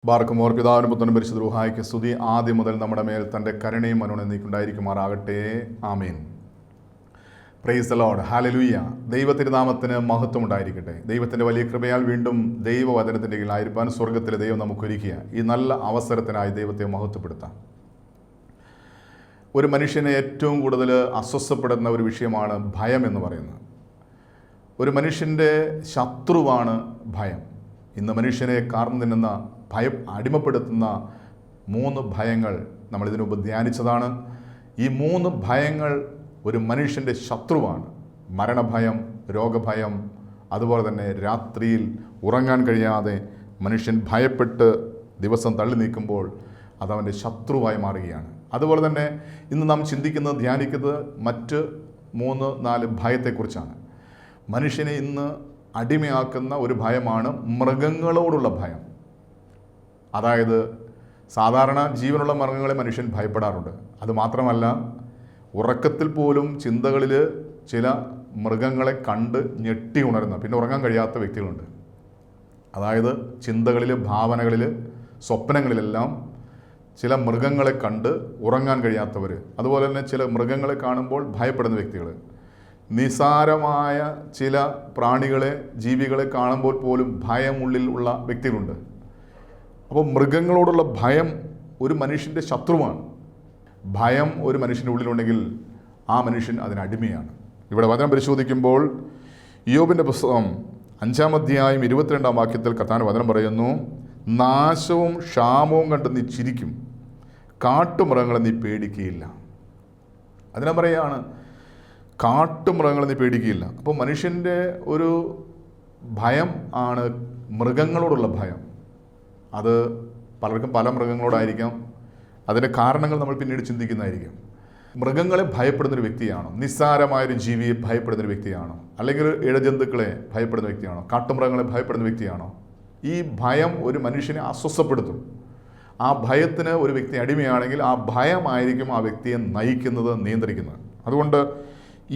ബാർക്കുമോർ പിതാവിനും പുത്രനും പരിശുദ്ധ റൂഹായ്ക്ക് സ്തുതി ആദ്യം മുതൽ നമ്മുടെ മേൽ തൻ്റെ കരുണയും മനോനെന്നേക്കുണ്ടായിരിക്കുമാറാകട്ടെ. ആമേൻ. Praise the Lord. ഹല്ലേലൂയ. ദൈവത്തിരുനാമത്തിന് മഹത്വം ഉണ്ടായിരിക്കട്ടെ. ദൈവത്തിൻ്റെ വലിയ കൃപയാൽ വീണ്ടും ദൈവവചനത്തിൻ്റെ കീഴിലായിരിക്കാൻ സ്വർഗത്തിലെ ദൈവം നമുക്കൊരുക്കിയ ഈ നല്ല അവസരത്തിനായി ദൈവത്തെ മഹത്വപ്പെടുത്താം. ഒരു മനുഷ്യനെ ഏറ്റവും കൂടുതൽ അസ്വസ്ഥപ്പെടുന്ന ഒരു വിഷയമാണ് ഭയം എന്ന് പറയുന്നത്. ഒരു മനുഷ്യൻ്റെ ശത്രുവാണ് ഭയം. ഇന്ന് മനുഷ്യനെ കാർന്നു തിന്നുന്ന അടിമപ്പെടുത്തുന്ന 3 ഭയങ്ങൾ നമ്മൾ ഇതിനു മുമ്പ് ധ്യാനിച്ചതാണ്. ഈ 3 ഭയങ്ങൾ ഒരു മനുഷ്യൻ്റെ ശത്രുവാണ്. മരണഭയം, രോഗഭയം, അതുപോലെ തന്നെ രാത്രിയിൽ ഉറങ്ങാൻ കഴിയാതെ മനുഷ്യൻ ഭയപ്പെട്ട് ദിവസം തള്ളി നീക്കുമ്പോൾ അതവൻ്റെ ശത്രുവായി മാറുകയാണ്. അതുപോലെ തന്നെ ഇന്ന് നാം ചിന്തിക്കുന്നത്, ധ്യാനിക്കുന്നത് മറ്റ് 3-4 ഭയത്തെക്കുറിച്ചാണ്. മനുഷ്യനെ ഇന്ന് അടിമയാക്കുന്ന ഒരു ഭയമാണ് മൃഗങ്ങളോടുള്ള ഭയം. അതായത് സാധാരണ ജീവനുള്ള മൃഗങ്ങളെ മനുഷ്യൻ ഭയപ്പെടാറുണ്ട്. അതുമാത്രമല്ല, ഉറക്കത്തിൽ പോലും ചിന്തകളിൽ ചില മൃഗങ്ങളെ കണ്ട് ഞെട്ടി ഉണരുന്ന, പിന്നെ ഉറങ്ങാൻ കഴിയാത്ത വ്യക്തികളുണ്ട്. അതായത് ചിന്തകളിൽ, ഭാവനകളിൽ, സ്വപ്നങ്ങളിലെല്ലാം ചില മൃഗങ്ങളെ കണ്ട് ഉറങ്ങാൻ കഴിയാത്തവർ. അതുപോലെ തന്നെ ചില മൃഗങ്ങളെ കാണുമ്പോൾ ഭയപ്പെടുന്ന വ്യക്തികൾ. നിസാരമായ ചില പ്രാണികളെ, ജീവികളെ കാണുമ്പോൾ പോലും ഭയമുള്ളിൽ ഉള്ള വ്യക്തികളുണ്ട്. അപ്പോൾ മൃഗങ്ങളോടുള്ള ഭയം ഒരു മനുഷ്യൻ്റെ ശത്രുവാണ്. ഭയം ഒരു മനുഷ്യൻ്റെ ഉള്ളിലുണ്ടെങ്കിൽ ആ മനുഷ്യൻ അതിനടിമയാണ്. ഇവിടെ വചനം പരിശോധിക്കുമ്പോൾ ഇയ്യോബിൻ്റെ പുസ്തകം 5-ാം അധ്യായം 22-ാം വാക്യത്തിൽ കർത്താവിന്റെ വചനം പറയുന്നു, നാശവും ക്ഷാമവും കണ്ട് നീ ചിരിക്കും, കാട്ടുമൃഗങ്ങളെ നീ പേടിക്കുകയില്ല. അതിനെ പറയുകയാണ്, കാട്ടുമൃഗങ്ങളെ നീ പേടിക്കുകയില്ല. അപ്പോൾ മനുഷ്യൻ്റെ ഒരു ഭയം ആണ് മൃഗങ്ങളോടുള്ള ഭയം. അത് പലർക്കും പല മൃഗങ്ങളോടായിരിക്കാം. അതിൻ്റെ കാരണങ്ങൾ നമ്മൾ പിന്നീട് ചിന്തിക്കുന്നതായിരിക്കും. മൃഗങ്ങളെ ഭയപ്പെടുന്നൊരു വ്യക്തിയാണോ? നിസ്സാരമായൊരു ജീവിയെ ഭയപ്പെടുന്നൊരു വ്യക്തിയാണോ? അല്ലെങ്കിൽ ഇഴജന്തുക്കളെ ഭയപ്പെടുന്ന വ്യക്തിയാണോ? കാട്ടുമൃഗങ്ങളെ ഭയപ്പെടുന്ന വ്യക്തിയാണോ? ഈ ഭയം ഒരു മനുഷ്യനെ അസ്വസ്ഥപ്പെടുത്തും. ആ ഭയത്തിന് ഒരു വ്യക്തി അടിമയാണെങ്കിൽ ആ ഭയമായിരിക്കും ആ വ്യക്തിയെ നയിക്കുന്നത്, നിയന്ത്രിക്കുന്നത്. അതുകൊണ്ട്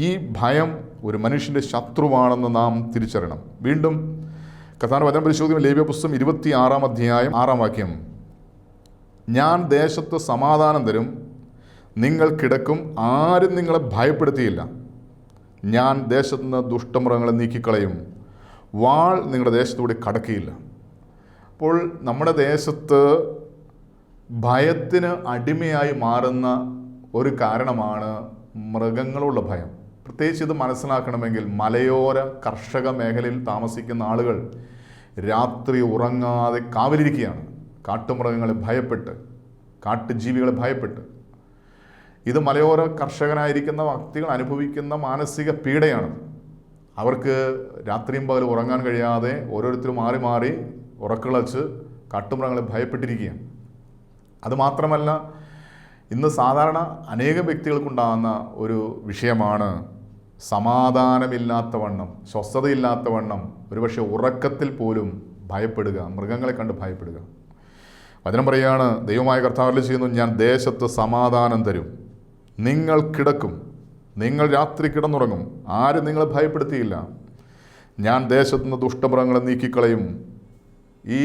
ഈ ഭയം ഒരു മനുഷ്യൻ്റെ ശത്രുവാണെന്ന് നാം തിരിച്ചറിയണം. വീണ്ടും കർത്താവിന്റെ വചനം പരിശോധിക്കുമ്പോൾ ലേവ്യ പുസ്തകം 26-ാം അധ്യായം 6-ാം വാക്യം, ഞാൻ ദേശത്ത് സമാധാനം തരും, നിങ്ങൾ കിടക്കും, ആരും നിങ്ങളെ ഭയപ്പെടുത്തിയില്ല. ഞാൻ ദേശത്തു നിന്ന് ദുഷ്ടമൃഗങ്ങളെ നീക്കിക്കളയും, വാൾ നിങ്ങളുടെ ദേശത്തൂടെ കടക്കുകയില്ല. അപ്പോൾ നമ്മുടെ ദേശത്ത് ഭയത്തിന് അടിമയായി മാറുന്ന ഒരു കാരണമാണ് മൃഗങ്ങളുള്ള ഭയം. പ്രത്യേകിച്ച് ഇത് മനസ്സിലാക്കണമെങ്കിൽ മലയോര കർഷക മേഖലയിൽ താമസിക്കുന്ന ആളുകൾ രാത്രി ഉറങ്ങാതെ കാവലിരിക്കുകയാണ്, കാട്ടുമൃഗങ്ങളെ ഭയപ്പെട്ട്, കാട്ടുജീവികളെ ഭയപ്പെട്ട്. ഇത് മലയോര കർഷകനായിരിക്കുന്ന വ്യക്തികൾ അനുഭവിക്കുന്ന മാനസിക പീഡയാണ്. അവർക്ക് രാത്രിയും പകലും ഉറങ്ങാൻ കഴിയാതെ ഓരോരുത്തരും മാറി മാറി ഉറക്കളച്ച് കാട്ടുമൃഗങ്ങളെ ഭയപ്പെട്ടിരിക്കുകയാണ്. അതുമാത്രമല്ല, ഇന്ന് സാധാരണ അനേകം വ്യക്തികൾക്കുണ്ടാകുന്ന ഒരു വിഷയമാണ് സമാധാനമില്ലാത്തവണ്ണം, സ്വസ്ഥതയില്ലാത്തവണ്ണം, ഒരുപക്ഷെ ഉറക്കത്തിൽ പോലും ഭയപ്പെടുക, മൃഗങ്ങളെ കണ്ട് ഭയപ്പെടുക. വചനം പറയുകയാണ്, ദൈവമായ കർത്താവിൽ ചെയ്യുന്നു, ഞാൻ ദേശത്ത് സമാധാനം തരും, നിങ്ങൾ കിടക്കും, നിങ്ങൾ രാത്രി കിടന്നുറങ്ങും, ആരും നിങ്ങളെ ഭയപ്പെടുത്തിയില്ല. ഞാൻ ദേശത്തു നിന്ന് ദുഷ്ടമൃഗങ്ങളെ നീക്കിക്കളയും. ഈ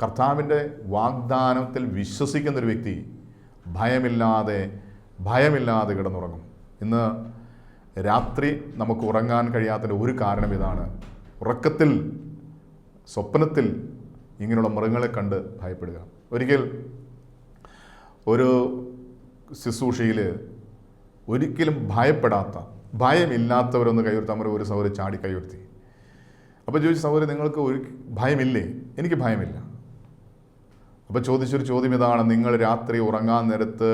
കർത്താവിൻ്റെ വാഗ്ദാനത്തിൽ വിശ്വസിക്കുന്നൊരു വ്യക്തി ഭയമില്ലാതെ കിടന്നുറങ്ങും. ഇന്ന് രാത്രി നമുക്ക് ഉറങ്ങാൻ കഴിയാത്തതിൻ്റെ ഒരു കാരണം ഇതാണ്. ഉറക്കത്തിൽ, സ്വപ്നത്തിൽ ഇങ്ങനെയുള്ള മൃഗങ്ങളെ കണ്ട് ഭയപ്പെടുക. ഒരിക്കൽ ഒരു ശുശ്രൂഷയിൽ ഒരിക്കലും ഭയമില്ലാത്തവരൊന്ന് കൈയുയർത്താൻ ഒരു സഹോദരി ചാടി കൈയുയർത്തി. അപ്പോൾ ചോദിച്ചു, സഹോദരി നിങ്ങൾക്ക് ഒരു ഭയമില്ലേ? എനിക്ക് ഭയമില്ല. അപ്പോൾ ചോദിച്ചൊരു ചോദ്യം ഇതാണ്, നിങ്ങൾ രാത്രി ഉറങ്ങാൻ നേരത്ത്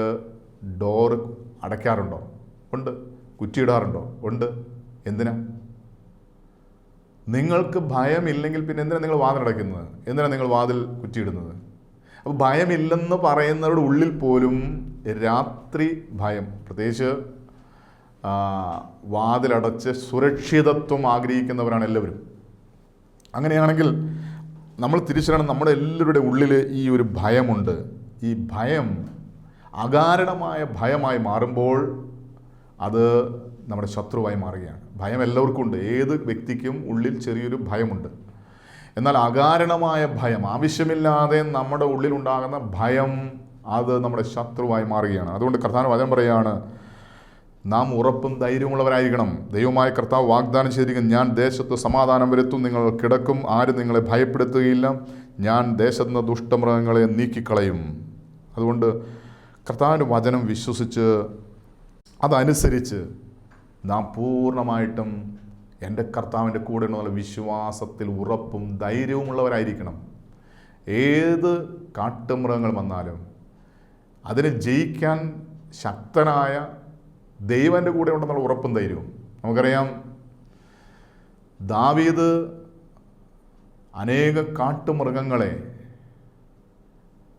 ഡോറ് അടയ്ക്കാറുണ്ടോ? ഉണ്ട്. കുറ്റിയിടാറുണ്ടോ? ഉണ്ട്. എന്തിനാ? നിങ്ങൾക്ക് ഭയമില്ലെങ്കിൽ പിന്നെ എന്തിനാണ് നിങ്ങൾ വാതിലടയ്ക്കുന്നത്? എന്തിനാണ് നിങ്ങൾ വാതിൽ കുറ്റിയിടുന്നത്? അപ്പോൾ ഭയമില്ലെന്ന് പറയുന്നവരുടെ ഉള്ളിൽ പോലും രാത്രി ഭയം, പ്രത്യേകിച്ച് വാതിലടച്ച് സുരക്ഷിതത്വം ആഗ്രഹിക്കുന്നവരാണ് എല്ലാവരും. അങ്ങനെയാണെങ്കിൽ നമ്മൾ തിരിച്ചറിയണം, നമ്മുടെ എല്ലാവരുടെ ഉള്ളിൽ ഈ ഒരു ഭയമുണ്ട്. ഈ ഭയം അകാരണമായ ഭയമായി മാറുമ്പോൾ അത് നമ്മുടെ ശത്രുവായി മാറുകയാണ്. ഭയം എല്ലാവർക്കും ഉണ്ട്. ഏത് വ്യക്തിക്കും ഉള്ളിൽ ചെറിയൊരു ഭയമുണ്ട്. എന്നാൽ അകാരണമായ ഭയം, ആവശ്യമില്ലാതെ നമ്മുടെ ഉള്ളിലുണ്ടാകുന്ന ഭയം, അത് നമ്മുടെ ശത്രുവായി മാറുകയാണ്. അതുകൊണ്ട് കർത്താവ് വചനം പറയുകയാണ്, നാം ഉറപ്പും ധൈര്യമുള്ളവരായിരിക്കണം. ദൈവമായ കർത്താവ് വാഗ്ദാനം ചെയ്തിരിക്കുന്നു, ഞാൻ ദേശത്ത് സമാധാനം വരുത്തും, നിങ്ങൾ കിടക്കും, ആരും നിങ്ങളെ ഭയപ്പെടുത്തുകയില്ല, ഞാൻ ദേശത്ത് നിന്ന് ദുഷ്ടമൃഗങ്ങളെ നീക്കിക്കളയും. അതുകൊണ്ട് കർത്താവിൻ്റെ വചനം വിശ്വസിച്ച് അതനുസരിച്ച് നാം പൂർണ്ണമായിട്ടും എൻ്റെ കർത്താവിൻ്റെ കൂടെ എന്നുള്ള വിശ്വാസത്തിൽ ഉറപ്പും ധൈര്യവുമുള്ളവരായിരിക്കണം. ഏത് കാട്ടുമൃഗങ്ങൾ വന്നാലും അതിനെ ജയിക്കാൻ ശക്തനായ ദൈവൻ്റെ കൂടെ ഉണ്ടെന്നുള്ള ഉറപ്പും ധൈര്യവും. നമുക്കറിയാം, ദാവീദ് അനേക കാട്ടുമൃഗങ്ങളെ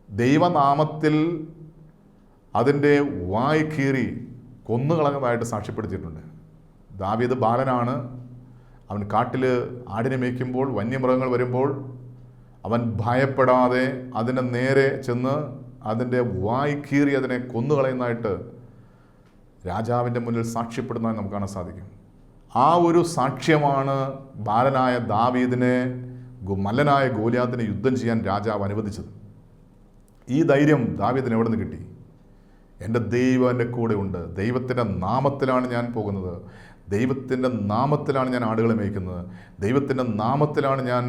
ദൈവനാമത്തിൽ അതിൻ്റെ വായ് കീറി കൊന്നുകളഞ്ഞതായിട്ട് സാക്ഷ്യപ്പെടുത്തിയിട്ടുണ്ട്. ദാവീദ് ബാലനാണ്. അവൻ കാട്ടിൽ ആടിനെ മേയ്ക്കുമ്പോൾ വന്യമൃഗങ്ങൾ വരുമ്പോൾ അവൻ ഭയപ്പെടാതെ അതിനെ നേരെ ചെന്ന് അതിൻ്റെ വായ് കീറി അതിനെ കൊന്നുകളയുന്നതായിട്ട് രാജാവിൻ്റെ മുന്നിൽ സാക്ഷ്യപ്പെടുന്നതായി നമുക്ക് കാണാൻ സാധിക്കും. ആ ഒരു സാക്ഷ്യമാണ് ബാലനായ ദാവീദിനെ മല്ലനായ ഗോലിയാത്തിനെ യുദ്ധം ചെയ്യാൻ രാജാവ് അനുവദിച്ചത്. ഈ ധൈര്യം ദാവീദിന് എവിടെ നിന്ന് കിട്ടി? എൻ്റെ ദൈവം എൻ്റെ കൂടെ ഉണ്ട്, ദൈവത്തിൻ്റെ നാമത്തിലാണ് ഞാൻ പോകുന്നത്, ദൈവത്തിൻ്റെ നാമത്തിലാണ് ഞാൻ ആടുകളെ മേയ്ക്കുന്നത്, ദൈവത്തിൻ്റെ നാമത്തിലാണ് ഞാൻ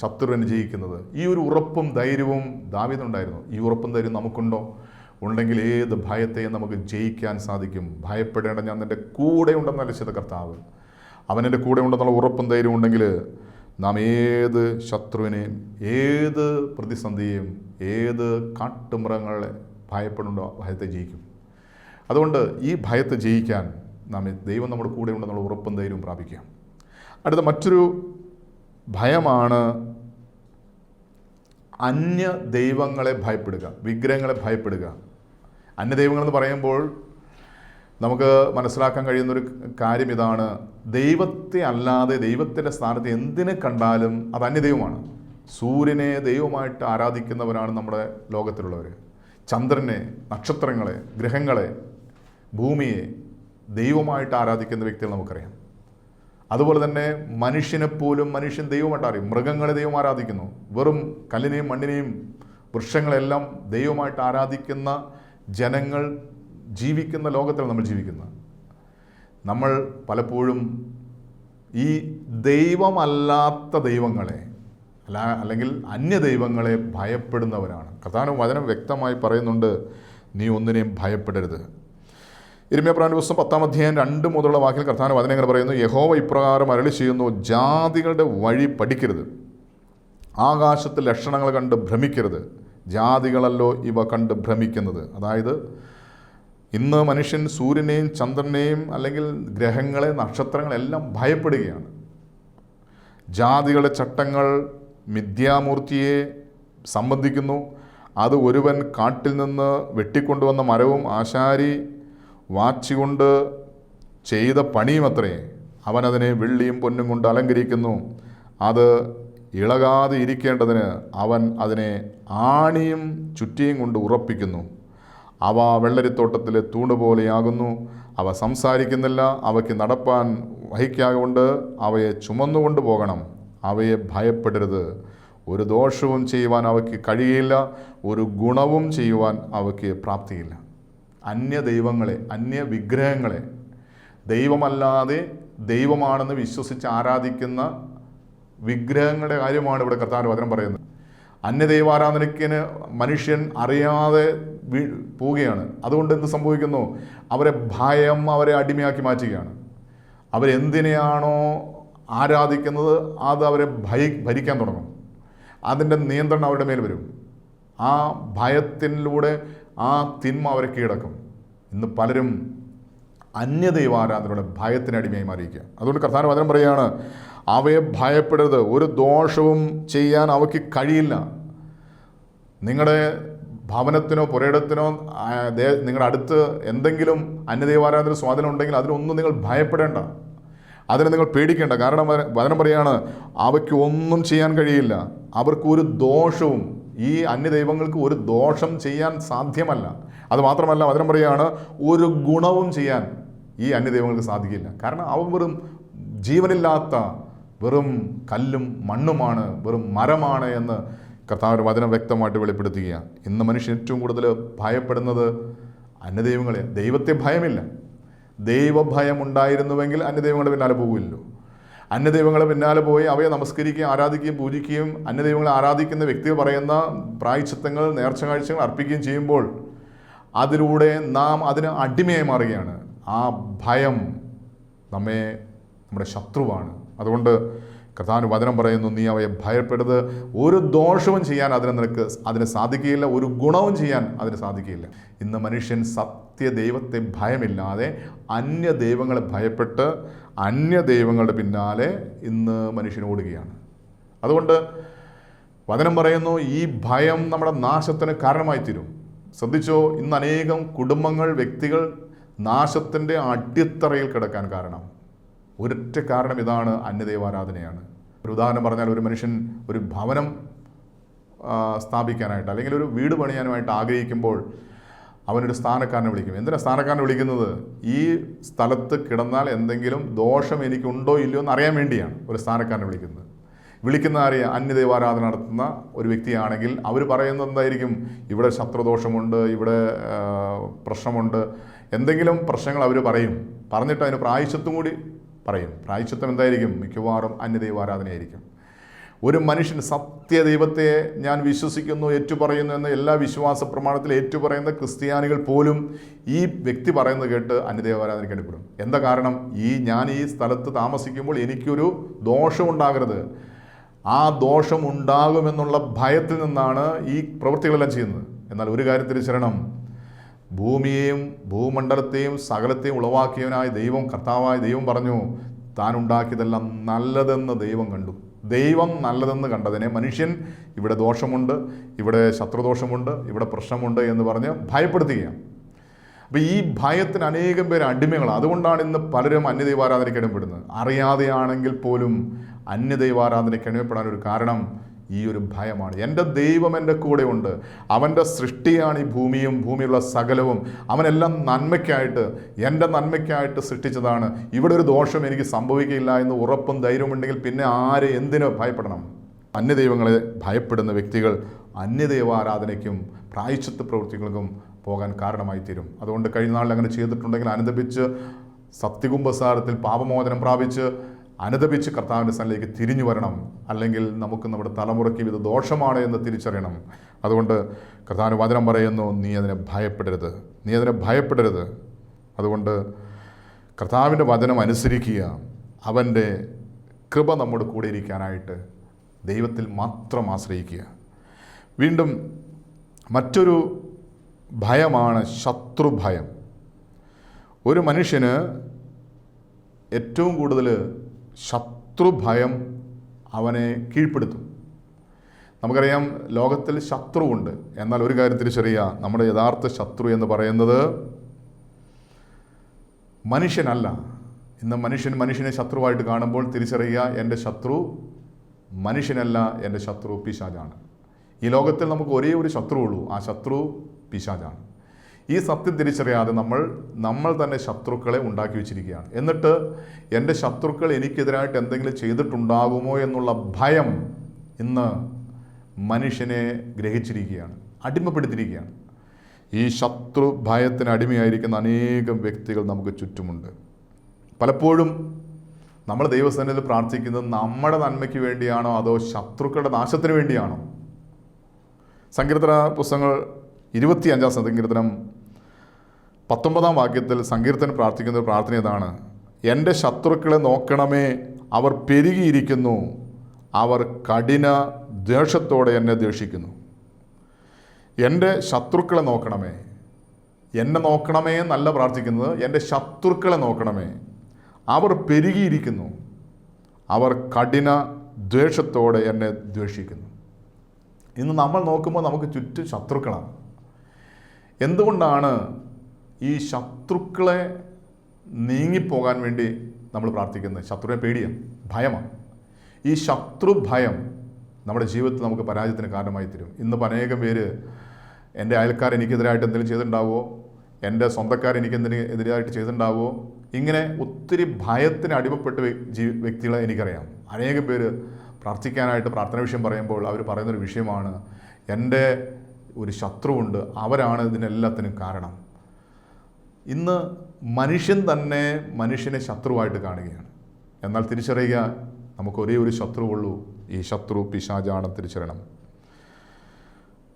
ശത്രുവിനെ ജയിക്കുന്നത്. ഈ ഒരു ഉറപ്പും ധൈര്യവും ദാവീദിനുണ്ടായിരുന്നു. ഈ ഉറപ്പും ധൈര്യം നമുക്കുണ്ടോ? ഉണ്ടെങ്കിൽ ഏത് ഭയത്തെയും നമുക്ക് ജയിക്കാൻ സാധിക്കും. ഭയപ്പെടേണ്ട, ഞാൻ എൻ്റെ കൂടെ ഉണ്ടെന്നല്ല ചെയ്ത കർത്താവ്. അവൻ എൻ്റെ കൂടെ ഉണ്ടെന്നുള്ള ഉറപ്പും ധൈര്യം ഉണ്ടെങ്കിൽ നാം ഏത് ശത്രുവിനെയും ഏത് പ്രതിസന്ധിയെയും ഏത് കാട്ടുമൃഗങ്ങളെ ഭയപ്പെടുന്നുണ്ടോ ഭയത്തെ ജയിക്കും. അതുകൊണ്ട് ഈ ഭയത്തെ ജയിക്കാൻ ദൈവം നമ്മുടെ കൂടെ ഉണ്ടെന്നുള്ള ഉറപ്പും ധൈര്യവും പ്രാപിക്കുക. അടുത്ത മറ്റൊരു ഭയമാണ് അന്യ ദൈവങ്ങളെ ഭയപ്പെടുക, വിഗ്രഹങ്ങളെ ഭയപ്പെടുക. അന്യദൈവങ്ങളെന്ന് പറയുമ്പോൾ നമുക്ക് മനസ്സിലാക്കാൻ കഴിയുന്നൊരു കാര്യം ഇതാണ്, ദൈവത്തെ അല്ലാതെ ദൈവത്തിൻ്റെ സ്ഥാനത്ത് എന്തിനെ കണ്ടാലും അത് അന്യദൈവമാണ്. സൂര്യനെ ദൈവമായിട്ട് ആരാധിക്കുന്നവരാണ് നമ്മുടെ ലോകത്തിലുള്ളവർ. ചന്ദ്രനെ, നക്ഷത്രങ്ങളെ, ഗ്രഹങ്ങളെ, ഭൂമിയെ ദൈവമായിട്ട് ആരാധിക്കുന്ന വ്യക്തികൾ നമുക്കറിയാം. അതുപോലെ തന്നെ മനുഷ്യനെപ്പോലും മനുഷ്യൻ ദൈവമായിട്ട് അറിയും. മൃഗങ്ങളെ ദൈവം ആരാധിക്കുന്നു. വെറും കല്ലിനെയും മണ്ണിനെയും വൃക്ഷങ്ങളെല്ലാം ദൈവമായിട്ട് ആരാധിക്കുന്ന ജനങ്ങൾ ജീവിക്കുന്ന ലോകത്തിലാണ് നമ്മൾ ജീവിക്കുന്നത്. നമ്മൾ പലപ്പോഴും ഈ ദൈവമല്ലാത്ത ദൈവങ്ങളെ അല്ലെങ്കിൽ അന്യദൈവങ്ങളെ ഭയപ്പെടുന്നവരാണ്. കർത്താവിന്റെ വചനം വ്യക്തമായി പറയുന്നുണ്ട്, നീ ഒന്നിനെയും ഭയപ്പെടരുത്. യിരെമ്യാപ്രവാചകന്റെ പുസ്തകം 10-ാം അധ്യായം 2 മുതലുള്ള വാക്കിൽ കർത്താവിന്റെ വചനം എങ്ങനെ പറയുന്നു? യഹോവ ഇപ്രകാരം അരുളി ചെയ്യുന്നു, ജാതികളുടെ വഴി പഠിക്കരുത്, ആകാശത്തിൽ ലക്ഷണങ്ങൾ കണ്ട് ഭ്രമിക്കരുത്, ജാതികളല്ലോ ഇവ കണ്ട് ഭ്രമിക്കുന്നത്. അതായത് ഇന്ന് മനുഷ്യൻ സൂര്യനെയും ചന്ദ്രനെയും അല്ലെങ്കിൽ ഗ്രഹങ്ങളെ, നക്ഷത്രങ്ങളെല്ലാം ഭയപ്പെടുകയാണ്. ജാതികളുടെ ചട്ടങ്ങൾ മിഥ്യാമൂർത്തിയെ സംബന്ധിക്കുന്നു. അത് ഒരുവൻ കാട്ടിൽ നിന്ന് വെട്ടിക്കൊണ്ടുവന്ന മരവും ആശാരി വാച്ചുകൊണ്ട് ചെയ്ത പണിയുമത്രേ. അവനതിനെ വെള്ളിയും പൊന്നും കൊണ്ട് അലങ്കരിക്കുന്നു. അത് ഇളകാതെ ഇരിക്കേണ്ടതിന് അവൻ അതിനെ ആണിയും ചുറ്റിയും കൊണ്ട് ഉറപ്പിക്കുന്നു. അവ വെള്ളരിത്തോട്ടത്തിലെ തൂണുപോലെയാകുന്നു. അവ സംസാരിക്കുന്നില്ല, അവയ്ക്ക് നടപ്പാൻ വഹിക്കാകൊണ്ട് അവയെ ചുമന്നുകൊണ്ട് പോകണം. അവയെ ഭയപ്പെടരുത്. ഒരു ദോഷവും ചെയ്യുവാൻ അവയ്ക്ക് കഴിയില്ല, ഒരു ഗുണവും ചെയ്യുവാൻ അവയ്ക്ക് പ്രാപ്തിയില്ല. അന്യ ദൈവങ്ങളെ, അന്യ വിഗ്രഹങ്ങളെ, ദൈവമല്ലാതെ ദൈവമാണെന്ന് വിശ്വസിച്ച് ആരാധിക്കുന്ന വിഗ്രഹങ്ങളുടെ കാര്യമാണ് ഇവിടെ കർത്താവിന്റെ വചനം പറയുന്നത്. അന്യദൈവാരാധനയ്ക്ക് മനുഷ്യൻ അറിയാതെ പോവുകയാണ്. അതുകൊണ്ട് എന്ത് സംഭവിക്കുന്നു? അവരെ ഭയം അവരെ അടിമയാക്കി മാറ്റുകയാണ്. അവരെന്തിനെയാണോ ആരാധിക്കുന്നത് അത് അവരെ ഭരിക്കാൻ തുടങ്ങും. അതിൻ്റെ നിയന്ത്രണം അവരുടെ മേൽ വരും. ആ ഭയത്തിലൂടെ ആ തിന്മ അവരെ കീഴടക്കും. ഇന്ന് പലരും അന്യദൈവാരാധനയുടെ ഭയത്തിന് അടിമയായി മാറിയിരിക്കുക. അതുകൊണ്ട് കർത്താവിന്റെ വചനം പറയുകയാണ്, അവയെ ഭയപ്പെടരുത്, ഒരു ദോഷവും ചെയ്യാൻ അവയ്ക്ക് കഴിയില്ല. നിങ്ങളുടെ ഭവനത്തിനോ പുരയിടത്തിനോ നിങ്ങളുടെ അടുത്ത് എന്തെങ്കിലും അന്യദൈവാരാധന സ്വാധീനം ഉണ്ടെങ്കിൽ അതിനൊന്നും നിങ്ങൾ ഭയപ്പെടേണ്ട, അതിനെ നിങ്ങൾ പേടിക്കേണ്ട. കാരണം വചനം പറയുകയാണ്, അവയ്ക്ക് ഒന്നും ചെയ്യാൻ കഴിയില്ല, അവർക്കൊരു ദോഷവും, ഈ അന്യദൈവങ്ങൾക്ക് ഒരു ദോഷം ചെയ്യാൻ സാധ്യമല്ല. അത് മാത്രമല്ല വചനം പറയുകയാണ്, ഒരു ഗുണവും ചെയ്യാൻ ഈ അന്യദൈവങ്ങൾക്ക് സാധിക്കില്ല. കാരണം അവ വെറും ജീവനില്ലാത്ത വെറും കല്ലും മണ്ണുമാണ്, വെറും മരമാണ് എന്ന് കർത്താവിൻ്റെ വചനം വ്യക്തമായിട്ട് വെളിപ്പെടുത്തുകയാണ്. ഇന്ന് മനുഷ്യൻ ഏറ്റവും കൂടുതൽ ഭയപ്പെടുന്നത് അന്യദൈവങ്ങളെ. ദൈവത്തെ ഭയമില്ല. ദൈവഭയം ഉണ്ടായിരുന്നുവെങ്കിൽ അന്യദൈവങ്ങളുടെ പിന്നാലെ പോകില്ലല്ലോ. അന്യദൈവങ്ങളുടെ പിന്നാലെ പോയി അവയെ നമസ്കരിക്കുകയും ആരാധിക്കുകയും പൂജിക്കുകയും അന്യദൈവങ്ങളെ ആരാധിക്കുന്ന വ്യക്തികൾ പറയുന്ന പ്രായശ്ചിത്തങ്ങൾ, നേർച്ച കാഴ്ചകൾ അർപ്പിക്കുകയും ചെയ്യുമ്പോൾ അതിലൂടെ നാം അതിന് അടിമയായി മാറുകയാണ്. ആ ഭയം നമ്മുടെ ശത്രുവാണ്. അതുകൊണ്ട് കർത്താവിൻ്റെ വചനം പറയുന്നു, നീ അവയെ ഭയപ്പെടരുത്. ഒരു ദോഷവും ചെയ്യാൻ അതിന് സാധിക്കുകയില്ല, ഒരു ഗുണവും ചെയ്യാൻ അതിന് സാധിക്കുകയില്ല. ഇന്ന് മനുഷ്യൻ സത്യദൈവത്തെ ഭയമില്ലാതെ അന്യ ദൈവങ്ങളെ ഭയപ്പെട്ട് അന്യ ദൈവങ്ങളുടെ പിന്നാലെ ഇന്ന് മനുഷ്യൻ ഓടുകയാണ്. അതുകൊണ്ട് വചനം പറയുന്നു, ഈ ഭയം നമ്മുടെ നാശത്തിന് കാരണമായി തീരും. ശ്രദ്ധിച്ചോ, ഇന്ന് അനേകം കുടുംബങ്ങൾ, വ്യക്തികൾ നാശത്തിൻ്റെ അടിത്തറയിൽ കിടക്കാൻ കാരണം ഒരൊറ്റ കാരണം ഇതാണ്, അന്യദൈവാരാധനയാണ്. ഒരു ഉദാഹരണം പറഞ്ഞാൽ, ഒരു മനുഷ്യൻ ഒരു ഭവനം സ്ഥാപിക്കാനായിട്ട് അല്ലെങ്കിൽ ഒരു വീട് പണിയാനുമായിട്ട് ആഗ്രഹിക്കുമ്പോൾ അവനൊരു സ്ഥാനക്കാരനെ വിളിക്കും. എന്തിനാണ് സ്ഥാനക്കാരനെ വിളിക്കുന്നത്? ഈ സ്ഥലത്ത് കിടന്നാൽ എന്തെങ്കിലും ദോഷം എനിക്കുണ്ടോ ഇല്ലയോ എന്ന് അറിയാൻ വേണ്ടിയാണ് ഒരു സ്ഥാനക്കാരനെ വിളിക്കുന്നത്. വിളിക്കുന്ന ആരെയും അന്യദൈവാരാധന നടത്തുന്ന ഒരു വ്യക്തിയാണെങ്കിൽ അവർ പറയുന്നത് എന്തായിരിക്കും? ഇവിടെ ശത്രുദോഷമുണ്ട്, ഇവിടെ പ്രശ്നമുണ്ട്, എന്തെങ്കിലും പ്രശ്നങ്ങൾ അവർ പറയും. പറഞ്ഞിട്ട് അതിന് പ്രായശ്ചിത്തം കൂടി പറയും. പ്രായശ്ചിത്തം എന്തായിരിക്കും? മിക്കവാറും അന്യദൈവാരാധനയായിരിക്കും. ഒരു മനുഷ്യൻ സത്യദൈവത്തെ ഞാൻ വിശ്വസിക്കുന്നു, ഏറ്റുപറയുന്നു എന്ന എല്ലാ വിശ്വാസ പ്രമാണത്തിൽ ഏറ്റുപറയുന്ന ക്രിസ്ത്യാനികൾ പോലും ഈ വ്യക്തി പറയുന്നത് കേട്ട് അന്യദൈവാരാധനയ്ക്ക് അടിപ്പെടും. എന്താ കാരണം? ഞാൻ ഈ സ്ഥലത്ത് താമസിക്കുമ്പോൾ എനിക്കൊരു ദോഷമുണ്ടാകരുത്, ആ ദോഷം ഉണ്ടാകുമെന്നുള്ള ഭയത്തിൽ നിന്നാണ് ഈ പ്രവൃത്തികളെല്ലാം ചെയ്യുന്നത്. എന്നാൽ ഒരു കാര്യം തിരിച്ചറിയണം, ഭൂമിയെയും ഭൂമണ്ഡലത്തെയും സകലത്തെയും ഉളവാക്കിയവനായ ദൈവം, കർത്താവായ ദൈവം പറഞ്ഞു, താൻ ഉണ്ടാക്കിയതെല്ലാം നല്ലതെന്ന് ദൈവം കണ്ടു. ദൈവം നല്ലതെന്ന് കണ്ടതിനെ മനുഷ്യൻ ഇവിടെ ദോഷമുണ്ട്, ഇവിടെ ശത്രുദോഷമുണ്ട്, ഇവിടെ പ്രശ്നമുണ്ട് എന്ന് പറഞ്ഞ് ഭയപ്പെടുത്തുകയാണ്. അപ്പോൾ ഈ ഭയത്തിന് അനേകം പേര് അടിമകളാണ്. അതുകൊണ്ടാണ് ഇന്ന് പലരും അന്യദൈവാരാധനയ്ക്ക് അടിമപ്പെടുന്നത്. അറിയാതെയാണെങ്കിൽ പോലും അന്യദൈവാരാധനയ്ക്ക് അടിമപ്പെടാനൊരു കാരണം ഈ ഒരു ഭയമാണ്. എൻ്റെ ദൈവം എൻ്റെ കൂടെ ഉണ്ട്, അവൻ്റെ സൃഷ്ടിയാണ് ഈ ഭൂമിയും ഭൂമിയിലുള്ള സകലവും, അവനെല്ലാം നന്മയ്ക്കായിട്ട്, എൻ്റെ നന്മയ്ക്കായിട്ട് സൃഷ്ടിച്ചതാണ്. ഇവിടെ ഒരു ദോഷം എനിക്ക് സംഭവിക്കില്ല എന്ന് ഉറപ്പും ധൈര്യമുണ്ടെങ്കിൽ പിന്നെ ആരെ എന്തിനു ഭയപ്പെടണം? അന്യദൈവങ്ങളെ ഭയപ്പെടുന്ന വ്യക്തികൾ അന്യദൈവാരാധനയ്ക്കും പ്രായശ്ചിത്ത പ്രവൃത്തികൾക്കും പോകാൻ കാരണമായി തീരും. അതുകൊണ്ട് കഴിഞ്ഞ നാളിൽ അങ്ങനെ ചെയ്തിട്ടുണ്ടെങ്കിൽ അനുദപിച്ച് സത്യകുംഭസാരത്തിൽ പാപമോചനം പ്രാപിച്ച് അനുദപിച്ച് കർത്താവിൻ്റെ സ്ഥലത്തേക്ക് തിരിഞ്ഞു വരണം. അല്ലെങ്കിൽ നമുക്ക് നമ്മുടെ തലമുറയ്ക്ക് ഇത് ദോഷമാണ് എന്ന് തിരിച്ചറിയണം. അതുകൊണ്ട് കർത്താവിൻ്റെ വചനം പറയുന്നു, നീ അതിനെ ഭയപ്പെടരുത്, നീ അതിനെ ഭയപ്പെടരുത്. അതുകൊണ്ട് കർത്താവിൻ്റെ വചനം അനുസരിക്കുക, അവൻ്റെ കൃപ നമ്മുടെ കൂടെ ഇരിക്കാനായിട്ട് ദൈവത്തിൽ മാത്രം ആശ്രയിക്കുക. വീണ്ടും മറ്റൊരു ഭയമാണ് ശത്രുഭയം. ഒരു മനുഷ്യന് ഏറ്റവും കൂടുതൽ ശത്രുഭയം അവനെ കീഴ്പ്പെടുത്തും. നമുക്കറിയാം, ലോകത്തിൽ ശത്രുവുണ്ട്. എന്നാൽ ഒരു കാര്യം തിരിച്ചറിയുക, നമ്മുടെ യഥാർത്ഥ ശത്രു എന്ന് പറയുന്നത് മനുഷ്യനല്ല. ഇന്ന് മനുഷ്യനെ ശത്രുവായിട്ട് കാണുമ്പോൾ തിരിച്ചറിയുക, എൻ്റെ ശത്രു മനുഷ്യനല്ല, എൻ്റെ ശത്രു പിശാചാണ്. ഈ ലോകത്തിൽ നമുക്ക് ഒരേ ഒരു ശത്രുവുള്ളൂ, ആ ശത്രു പിശാചാണ്. ഈ സത്യം തിരിച്ചറിയാതെ നമ്മൾ തന്നെ ശത്രുക്കളെ ഉണ്ടാക്കി വെച്ചിരിക്കുകയാണ്. എന്നിട്ട് എൻ്റെ ശത്രുക്കൾ എനിക്കെതിരായിട്ട് എന്തെങ്കിലും ചെയ്തിട്ടുണ്ടാകുമോ എന്നുള്ള ഭയം ഇന്ന് മനുഷ്യനെ ഗ്രഹിച്ചിരിക്കുകയാണ്, അടിമപ്പെടുത്തിയിരിക്കുകയാണ്. ഈ ശത്രു ഭയത്തിന് അടിമയായിരിക്കുന്ന അനേകം വ്യക്തികൾ നമുക്ക് ചുറ്റുമുണ്ട്. പലപ്പോഴും നമ്മൾ ദൈവസന്നിധിയിൽ പ്രാർത്ഥിക്കുന്നത് നമ്മുടെ നന്മയ്ക്ക് വേണ്ടിയാണോ അതോ ശത്രുക്കളുടെ നാശത്തിന് വേണ്ടിയാണോ? സങ്കീർത്തന പുസ്തകങ്ങൾ 25-ാം സങ്കീർത്തനം 19-ാം വാക്യത്തിൽ സങ്കീർത്തനം പ്രാർത്ഥിക്കുന്ന ഒരു പ്രാർത്ഥന ഇതാണ്: എൻ്റെ ശത്രുക്കളെ നോക്കണമേ, അവർ പെരുകിയിരിക്കുന്നു, അവർ കഠിന ദ്വേഷത്തോടെ എന്നെ ദ്വേഷിക്കുന്നു. എൻ്റെ ശത്രുക്കളെ നോക്കണമേ, എന്നെ നോക്കണമേ എന്നല്ല പ്രാർത്ഥിക്കുന്നത്, എൻ്റെ ശത്രുക്കളെ നോക്കണമേ, അവർ പെരുകിയിരിക്കുന്നു, അവർ കഠിന ദ്വേഷത്തോടെ എന്നെ ദ്വേഷിക്കുന്നു. ഇന്ന് നമ്മൾ നോക്കുമ്പോൾ നമുക്ക് ചുറ്റും ശത്രുക്കളാണ്. എന്തുകൊണ്ടാണ് ഈ ശത്രുക്കളെ നീങ്ങിപ്പോകാൻ വേണ്ടി നമ്മൾ പ്രാർത്ഥിക്കുന്നത്? ശത്രുവിനെ പേടിയാണ്, ഭയമാണ്. ഈ ശത്രുഭയം നമ്മുടെ ജീവിതത്തിൽ നമുക്ക് പരാജയത്തിന് കാരണമായി തരും. ഇന്ന് അനേകം പേര് എൻ്റെ അയൽക്കാർ എനിക്കെതിരായിട്ട് എന്തെങ്കിലും ചെയ്തിട്ടുണ്ടാവുമോ, എൻ്റെ സ്വന്തക്കാർ എനിക്കെതിരായിട്ട് ചെയ്തിട്ടുണ്ടാവുമോ, ഇങ്ങനെ ഒത്തിരി ഭയത്തിന് അടിമപ്പെട്ട വ്യക്തികളെ എനിക്കറിയാം. അനേകം പേര് പ്രാർത്ഥിക്കാനായിട്ട് പ്രാർത്ഥന വിഷയം പറയുമ്പോൾ അവർ പറയുന്നൊരു വിഷയമാണ്, എൻ്റെ ഒരു ശത്രുവുണ്ട്, അവരാണ് ഇതിനെല്ലാത്തിനും കാരണം. ഇന്ന് മനുഷ്യൻ തന്നെ മനുഷ്യനെ ശത്രുവായിട്ട് കാണുകയാണ്. എന്നാൽ തിരിച്ചറിയുക, നമുക്ക് ഒരേ ഒരു ശത്രുവുള്ളൂ, ഈ ശത്രു പിശാചാണ്, തിരിച്ചറിയണം.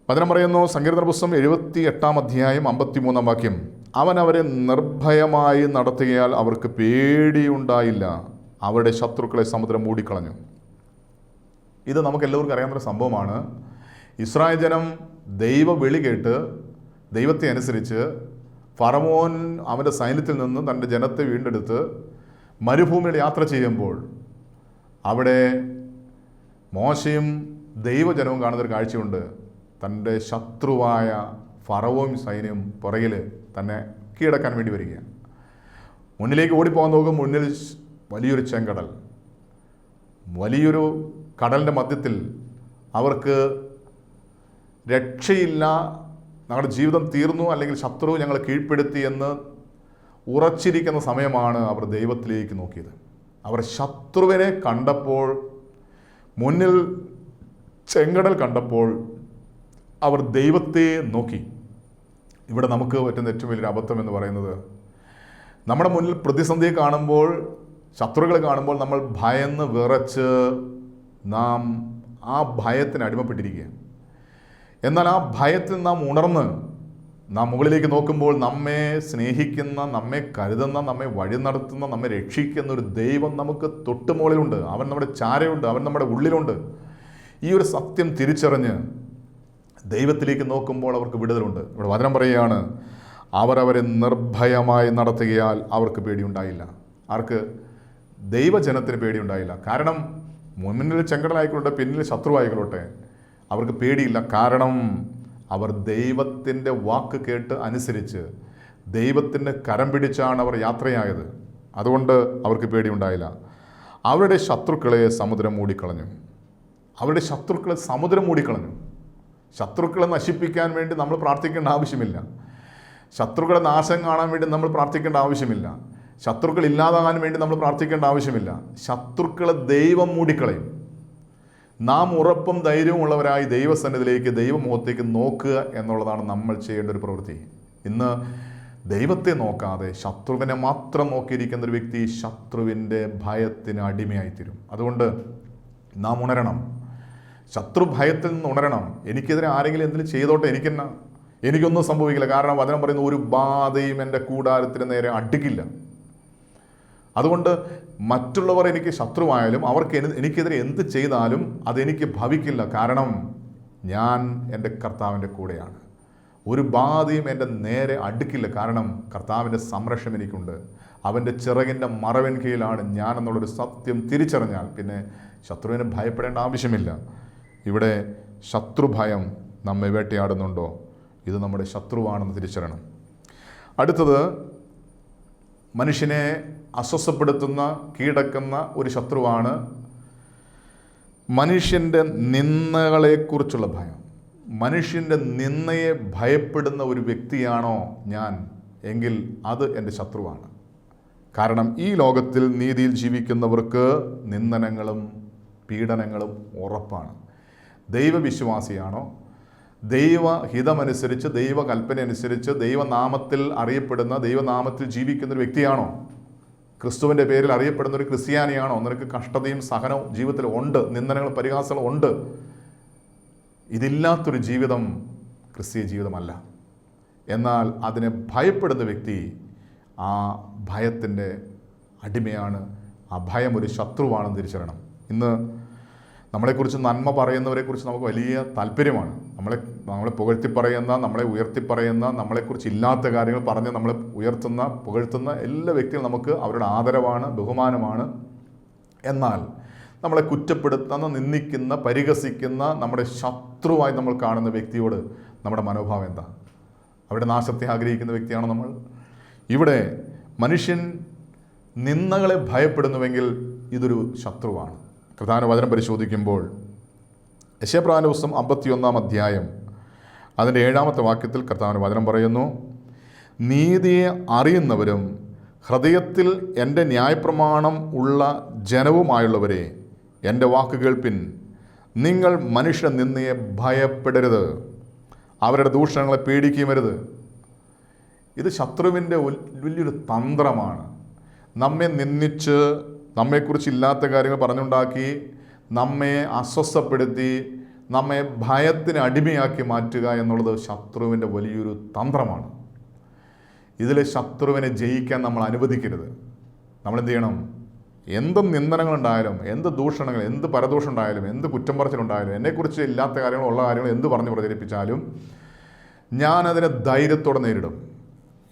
വചനം പറയുന്നു, സങ്കീർത്തന പുസ്തകം 78 അധ്യായം 53 വാക്യം, അവൻ അവരെ നിർഭയമായി നടത്തുകയാൽ അവർക്ക് പേടിയുണ്ടായില്ല, അവരുടെ ശത്രുക്കളെ സമുദ്രം മൂടിക്കളഞ്ഞു. ഇത് നമുക്ക് എല്ലാവർക്കും അറിയാവുന്നൊരു സംഭവമാണ്. ഇസ്രായേൽ ജനം ദൈവ വിളി കേട്ട് ദൈവത്തെ അനുസരിച്ച് ഫറവോൻ അവൻ്റെ സൈന്യത്തിൽ നിന്ന് തൻ്റെ ജനത്തെ വീണ്ടെടുത്ത് മരുഭൂമിയിൽ യാത്ര ചെയ്യുമ്പോൾ അവിടെ മോശയും ദൈവജനവും കാണുന്നൊരു കാഴ്ചയുണ്ട്. തൻ്റെ ശത്രുവായ ഫറവോൻ സൈന്യം പുറകിൽ തന്നെ കീഴടക്കാൻ വേണ്ടി വരികയാണ്. മുന്നിലേക്ക് ഓടിപ്പോകാൻ നോക്കും, മുന്നിൽ വലിയൊരു ചെങ്കടൽ, വലിയൊരു കടലിൻ്റെ മധ്യത്തിൽ അവർക്ക് രക്ഷയില്ല, ഞങ്ങളുടെ ജീവിതം തീർന്നു, അല്ലെങ്കിൽ ശത്രു ഞങ്ങളെ കീഴ്പ്പെടുത്തി എന്ന് ഉറച്ചിരിക്കുന്ന സമയമാണ് അവർ ദൈവത്തിലേക്ക് നോക്കിയത്. അവർ ശത്രുവിനെ കണ്ടപ്പോൾ, മുന്നിൽ ചെങ്കടൽ കണ്ടപ്പോൾ അവർ ദൈവത്തെ നോക്കി. ഇവിടെ നമുക്ക് പറ്റുന്ന ഏറ്റവും വലിയൊരു അബദ്ധം എന്ന് പറയുന്നത്, നമ്മുടെ മുന്നിൽ പ്രതിസന്ധിയെ കാണുമ്പോൾ, ശത്രുക്കളെ കാണുമ്പോൾ നമ്മൾ ഭയന്ന് വിറച്ച് നാം ആ ഭയത്തിന് അടിമപ്പെട്ടിരിക്കുക. എന്നാൽ ആ ഭയത്തിൽ നാം ഉണർന്ന് നാം മുകളിലേക്ക് നോക്കുമ്പോൾ നമ്മെ സ്നേഹിക്കുന്ന, നമ്മെ കരുതുന്ന, നമ്മെ വഴി നടത്തുന്ന, നമ്മെ രക്ഷിക്കുന്ന ഒരു ദൈവം നമുക്ക് തൊട്ട് മുകളിലുണ്ട്. അവൻ നമ്മുടെ ചാരയുണ്ട്, അവൻ നമ്മുടെ ഉള്ളിലുണ്ട്. ഈ ഒരു സത്യം തിരിച്ചറിഞ്ഞ് ദൈവത്തിലേക്ക് നോക്കുമ്പോൾ അവർക്ക് വിടുതലുണ്ട്. ഇവിടെ വചനം പറയുകയാണ്, അവരവരെ നിർഭയമായി നടത്തുകയാൽ അവർക്ക് പേടിയുണ്ടായില്ല. ആർക്ക്? ദൈവജനത്തിന് പേടിയുണ്ടായില്ല. കാരണം മുന്നിൽ ചെങ്കടലായിക്കൊള്ളട്ടെ, പിന്നിൽ ശത്രുവായിക്കൊള്ളട്ടെ, അവർക്ക് പേടിയില്ല. കാരണം അവർ ദൈവത്തിൻ്റെ വാക്ക് കേട്ട് അനുസരിച്ച് ദൈവത്തിൻ്റെ കരം പിടിച്ചാണ് അവർ യാത്രയായത്. അതുകൊണ്ട് അവർക്ക് പേടിയുണ്ടായില്ല. അവരുടെ ശത്രുക്കളെ സമുദ്രം മൂടിക്കളഞ്ഞു. അവരുടെ ശത്രുക്കളെ സമുദ്രം മൂടിക്കളഞ്ഞു. ശത്രുക്കളെ നശിപ്പിക്കാൻ വേണ്ടി നമ്മൾ പ്രാർത്ഥിക്കേണ്ട ആവശ്യമില്ല. ശത്രുക്കളെ നാശം കാണാൻ വേണ്ടി നമ്മൾ പ്രാർത്ഥിക്കേണ്ട ആവശ്യമില്ല. ശത്രുക്കൾ ഇല്ലാതാകാൻ വേണ്ടി നമ്മൾ പ്രാർത്ഥിക്കേണ്ട ആവശ്യമില്ല. ശത്രുക്കളെ ദൈവം മൂടിക്കളയും. നാം ഉറപ്പും ധൈര്യവും ഉള്ളവരായി ദൈവസന്നിധിയിലേക്ക്, ദൈവമുഖത്തേക്ക് നോക്കുക എന്നുള്ളതാണ് നമ്മൾ ചെയ്യേണ്ട ഒരു പ്രവൃത്തി. ഇന്ന് ദൈവത്തെ നോക്കാതെ ശത്രുവിനെ മാത്രം നോക്കിയിരിക്കുന്ന ഒരു വ്യക്തി ശത്രുവിൻ്റെ ഭയത്തിന് അടിമയായിത്തീരും. അതുകൊണ്ട് നാം ഉണരണം. ശത്രു ഭയത്തിൽ നിന്ന് ഉണരണം. എനിക്കെതിരെ ആരെങ്കിലും എന്തെങ്കിലും ചെയ്തോട്ടെ, എനിക്കൊന്നും സംഭവിക്കില്ല. കാരണം വചനം പറയുന്ന, ഒരു ബാധയും എൻ്റെ കൂടാരത്തിന് നേരെ അടുക്കില്ല. അതുകൊണ്ട് മറ്റുള്ളവർ എനിക്ക് ശത്രുവായാലും അവർക്ക് എനിക്കെതിരെ എന്ത് ചെയ്താലും അതെനിക്ക് ഭവിക്കില്ല. കാരണം ഞാൻ എൻ്റെ കർത്താവിൻ്റെ കൂടെയാണ്. ഒരു ബാധയും എൻ്റെ നേരെ അടുക്കില്ല. കാരണം കർത്താവിൻ്റെ സംരക്ഷണം എനിക്കുണ്ട്. അവൻ്റെ ചിറകിൻ്റെ മറവിൻ കീഴിലാണ് ഞാൻ എന്നുള്ളൊരു സത്യം തിരിച്ചറിഞ്ഞാൽ പിന്നെ ശത്രുവിനെ ഭയപ്പെടേണ്ട ആവശ്യമില്ല. ഇവിടെ ശത്രുഭയം നമ്മെ വേട്ടയാടുന്നുണ്ടോ? ഇത് നമ്മുടെ ശത്രുവാണെന്ന് തിരിച്ചറിയണം. അടുത്തത്, മനുഷ്യനെ അസ്വസ്ഥപ്പെടുത്തുന്ന, കീഴടക്കുന്ന ഒരു ശത്രുവാണ് മനുഷ്യൻ്റെ നിന്ദകളെക്കുറിച്ചുള്ള ഭയം. മനുഷ്യൻ്റെ നിന്ദയെ ഭയപ്പെടുന്ന ഒരു വ്യക്തിയാണോ ഞാൻ എങ്കിൽ അത് എൻ്റെ ശത്രുവാണ്. കാരണം ഈ ലോകത്തിൽ നീതിയിൽ ജീവിക്കുന്നവർക്ക് നിന്ദനങ്ങളും പീഡനങ്ങളും ഉറപ്പാണ്. ദൈവവിശ്വാസിയാണോ, ദൈവഹിതമനുസരിച്ച്, ദൈവകൽപ്പന അനുസരിച്ച്, ദൈവനാമത്തിൽ അറിയപ്പെടുന്ന, ദൈവനാമത്തിൽ ജീവിക്കുന്ന ഒരു വ്യക്തിയാണോ, ക്രിസ്തുവിൻ്റെ പേരിൽ അറിയപ്പെടുന്ന ഒരു ക്രിസ്ത്യാനിയാണോ, നിനക്ക് കഷ്ടതയും സഹനവും ജീവിതത്തിൽ ഉണ്ട്, നിന്ദനങ്ങളും പരിഹാസങ്ങളും ഉണ്ട്. ഇതില്ലാത്തൊരു ജീവിതം ക്രിസ്തീയ ജീവിതമല്ല. എന്നാൽ അതിനെ ഭയപ്പെടുന്ന വ്യക്തി ആ ഭയത്തിൻ്റെ അടിമയാണ്. ആ ഭയം ഒരു ശത്രുവാണെന്ന് തിരിച്ചറിയണം. ഇന്ന് നമ്മളെക്കുറിച്ച് നന്മ പറയുന്നവരെക്കുറിച്ച് നമുക്ക് വലിയ താല്പര്യമാണ്. നമ്മളെ പുകഴ്ത്തി പറയുന്ന, നമ്മളെ ഉയർത്തി പറയുന്ന, നമ്മളെക്കുറിച്ച് ഇല്ലാത്ത കാര്യങ്ങൾ പറഞ്ഞ് നമ്മളെ ഉയർത്തുന്ന, പുകഴ്ത്തുന്ന എല്ലാ വ്യക്തികളും നമുക്ക് അവരുടെ ആദരവാണ്, ബഹുമാനമാണ്. എന്നാൽ നമ്മളെ കുറ്റപ്പെടുത്തുന്ന, നിന്ദിക്കുന്ന, പരിഹസിക്കുന്ന, നമ്മുടെ ശത്രുവായി നമ്മൾ കാണുന്ന വ്യക്തിയോട് നമ്മുടെ മനോഭാവം എന്താ? അവരുടെ നാശത്തെ ആഗ്രഹിക്കുന്ന വ്യക്തിയാണോ നമ്മൾ? ഇവിടെ മനുഷ്യൻ നിന്ദകളെ ഭയപ്പെടുന്നുവെങ്കിൽ ഇതൊരു ശത്രുവാണ്. പ്രധാന വചനം പരിശോധിക്കുമ്പോൾ യെശയ്യാപ്രവാചകന്റെ പുസ്തകം 51 അധ്യായം അതിൻ്റെ 7-ാമത്തെ വാക്യത്തിൽ കർത്താവിൻ്റെ വചനം പറയുന്നു, നീതിയെ അറിയുന്നവരും ഹൃദയത്തിൽ എൻ്റെ ന്യായപ്രമാണം ഉള്ള ജനവുമായുള്ളവരെ, എൻ്റെ വാക്ക് കേൾപ്പിൻ. നിങ്ങൾ മനുഷ്യ നിന്നയെ ഭയപ്പെടരുത്, അവരുടെ ദൂഷണങ്ങളെ പേടിക്കുമരുത്. ഇത് ശത്രുവിൻ്റെ വലിയൊരു തന്ത്രമാണ്. നമ്മെ നിന്ദിച്ച്, നമ്മെക്കുറിച്ച് ഇല്ലാത്ത കാര്യങ്ങൾ പറഞ്ഞുണ്ടാക്കി, നമ്മെ അസ്വസ്ഥപ്പെടുത്തി, നമ്മെ ഭയത്തിന് അടിമയാക്കി മാറ്റുക എന്നുള്ളത് ശത്രുവിൻ്റെ വലിയൊരു തന്ത്രമാണ്. ഇതിൽ ശത്രുവിനെ ജയിക്കാൻ നമ്മൾ അനുവദിക്കരുത്. നമ്മളെന്ത് ചെയ്യണം? എന്ത് നിന്ദനങ്ങളുണ്ടായാലും, എന്ത് ദൂഷണങ്ങൾ, എന്ത് പരദൂഷണം ഉണ്ടായാലും, എന്ത് കുറ്റം പറച്ചിലുണ്ടായാലും, എന്നെക്കുറിച്ച് ഇല്ലാത്ത കാര്യങ്ങൾ, ഉള്ള കാര്യങ്ങൾ എന്ത് പറഞ്ഞ് പ്രചരിപ്പിച്ചാലും ഞാനതിനെ ധൈര്യത്തോടെ നേരിടും.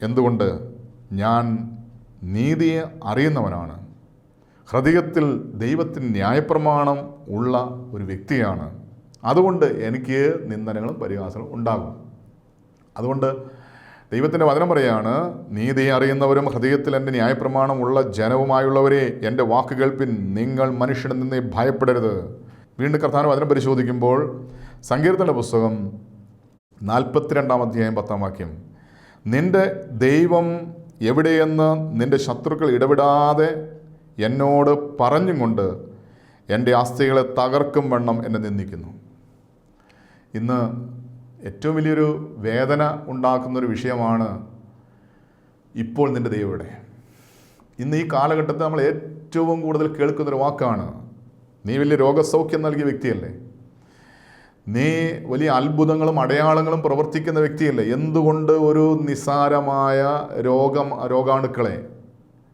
എന്തുകൊണ്ട്? ഞാൻ നീതിയെ അറിയുന്നവനാണ്. ഹൃദയത്തിൽ ദൈവത്തിന് ന്യായപ്രമാണം ഉള്ള ഒരു വ്യക്തിയാണ്. അതുകൊണ്ട് എനിക്ക് നിന്ദനങ്ങളും പരിഹാസങ്ങളും ഉണ്ടാകും. അതുകൊണ്ട് ദൈവത്തിൻ്റെ വചനം പറയുകയാണ്, നീതിയെ അറിയുന്നവരും ഹൃദയത്തിൽ എൻ്റെ ന്യായപ്രമാണമുള്ള ജനവുമായുള്ളവരെ എൻ്റെ വാക്ക് കേൾപ്പിൻ. നിങ്ങൾ മനുഷ്യനിൽ നിന്ന് ഭയപ്പെടരുത്. വീണ്ടും കർത്താവിൻ്റെ വചനം പരിശോധിക്കുമ്പോൾ സങ്കീർത്തന പുസ്തകം 42 അധ്യായം 10 വാക്യം, നിന്റെ ദൈവം എവിടെയെന്ന് നിന്റെ ശത്രുക്കൾ ഇടപെടാതെ എന്നോട് പറഞ്ഞും കൊണ്ട് എൻ്റെ അസ്ഥികളെ തകർക്കും വണ്ണം എന്നെ നിന്ദിക്കുന്നു. ഇന്ന് ഏറ്റവും വലിയൊരു വേദന ഉണ്ടാക്കുന്നൊരു വിഷയമാണ് ഇപ്പോൾ നിൻ്റെ ദൈവം എവിടെ. ഇന്ന് ഈ കാലഘട്ടത്തിൽ നമ്മൾ ഏറ്റവും കൂടുതൽ കേൾക്കുന്നൊരു വാക്കാണ്, നീ വലിയ രോഗസൗഖ്യം നൽകിയ വ്യക്തിയല്ലേ, നീ വലിയ അത്ഭുതങ്ങളും അടയാളങ്ങളും പ്രവർത്തിക്കുന്ന വ്യക്തിയല്ലേ, എന്തുകൊണ്ട് ഒരു നിസ്സാരമായ രോഗാണുക്കളെ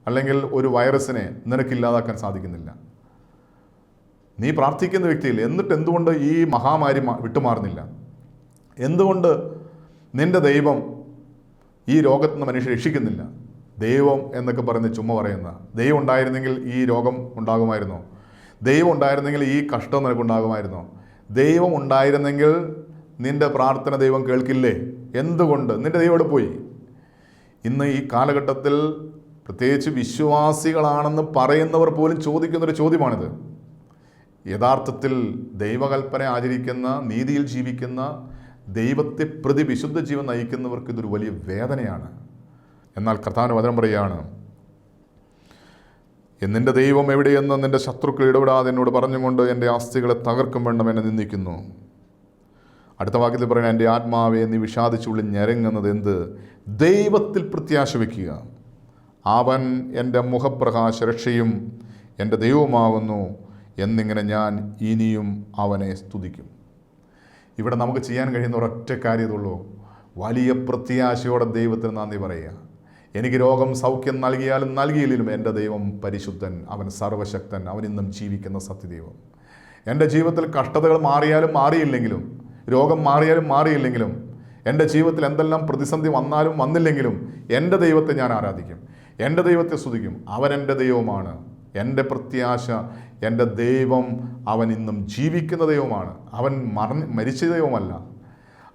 അല്ലെങ്കിൽ ഒരു വൈറസിനെ നിനക്കില്ലാതാക്കാൻ സാധിക്കുന്നില്ല? നീ പ്രാർത്ഥിക്കുന്ന വ്യക്തിയില്ലേ, എന്നിട്ട് എന്തുകൊണ്ട് ഈ മഹാമാരി വിട്ടുമാറുന്നില്ല? എന്തുകൊണ്ട് നിൻ്റെ ദൈവം ഈ രോഗത്തിൽ നിന്ന് മനുഷ്യരെ രക്ഷിക്കുന്നില്ല? ദൈവം എന്നൊക്കെ പറഞ്ഞ് ചുമ്മാ പറയുന്ന, ദൈവം ഉണ്ടായിരുന്നെങ്കിൽ ഈ രോഗം ഉണ്ടാകുമായിരുന്നോ? ദൈവം ഉണ്ടായിരുന്നെങ്കിൽ ഈ കഷ്ടം നിനക്കുണ്ടാകുമായിരുന്നോ? ദൈവം ഉണ്ടായിരുന്നെങ്കിൽ നിൻ്റെ പ്രാർത്ഥന ദൈവം കേൾക്കില്ലേ? എന്തുകൊണ്ട്? നിൻ്റെ ദൈവം എവിടെ പോയി? ഇന്ന് ഈ കാലഘട്ടത്തിൽ പ്രത്യേകിച്ച് വിശ്വാസികളാണെന്ന് പറയുന്നവർ പോലും ചോദിക്കുന്നൊരു ചോദ്യമാണിത്. യഥാർത്ഥത്തിൽ ദൈവകൽപ്പന ആചരിക്കുന്ന, നീതിയിൽ ജീവിക്കുന്ന, ദൈവത്തെ പ്രതി വിശുദ്ധ ജീവൻ നയിക്കുന്നവർക്ക് ഇതൊരു വലിയ വേദനയാണ്. എന്നാൽ കർത്താവിൻ്റെ വചനം പറയുകയാണ്, നിൻ്റെ ദൈവം എവിടെയെന്ന് നിൻ്റെ ശത്രുക്കൾ ഇടപെടാതെ എന്നോട് പറഞ്ഞുകൊണ്ട് എൻ്റെ അസ്ഥികളെ തകർക്കും വണ്ണം എന്നെ നിന്ദിക്കുന്നു. അടുത്ത വാക്യത്തിൽ പറയുന്നത്, എൻ്റെ ആത്മാവെ നീ വിഷാദിച്ചുള്ളിൽ ഞരങ്ങുന്നത് എന്ത്? ദൈവത്തിൽ പ്രത്യാശ വയ്ക്കുക. അവൻ എൻ്റെ മുഖപ്രകാശ രക്ഷയും എൻ്റെ ദൈവമാകുന്നു എന്നിങ്ങനെ ഞാൻ ഇനിയും അവനെ സ്തുതിക്കും. ഇവിടെ നമുക്ക് ചെയ്യാൻ കഴിയുന്ന ഒരൊറ്റ കാര്യമുള്ളൂ, വലിയ പ്രത്യാശയോടെ ദൈവത്തിന് നന്ദി പറയുക. എനിക്ക് രോഗം സൗഖ്യം നൽകിയാലും നൽകിയില്ലെങ്കിലും എൻ്റെ ദൈവം പരിശുദ്ധൻ, അവൻ സർവശക്തൻ, അവൻ ഇന്നും ജീവിക്കുന്ന സത്യദൈവം. എൻ്റെ ജീവിതത്തിൽ കഷ്ടതകൾ മാറിയാലും മാറിയില്ലെങ്കിലും, രോഗം മാറിയാലും മാറിയില്ലെങ്കിലും, എൻ്റെ ജീവിതത്തിൽ എന്തെല്ലാം പ്രതിസന്ധി വന്നാലും വന്നില്ലെങ്കിലും എൻ്റെ ദൈവത്തെ ഞാൻ ആരാധിക്കും, എൻ്റെ ദൈവത്തെ സ്തുതിക്കും. അവൻ എൻ്റെ ദൈവമാണ്. എൻ്റെ പ്രത്യാശ എൻ്റെ ദൈവം, അവൻ ഇന്നും ജീവിക്കുന്ന ദൈവമാണ്. അവൻ മരിച്ച ദൈവമല്ല,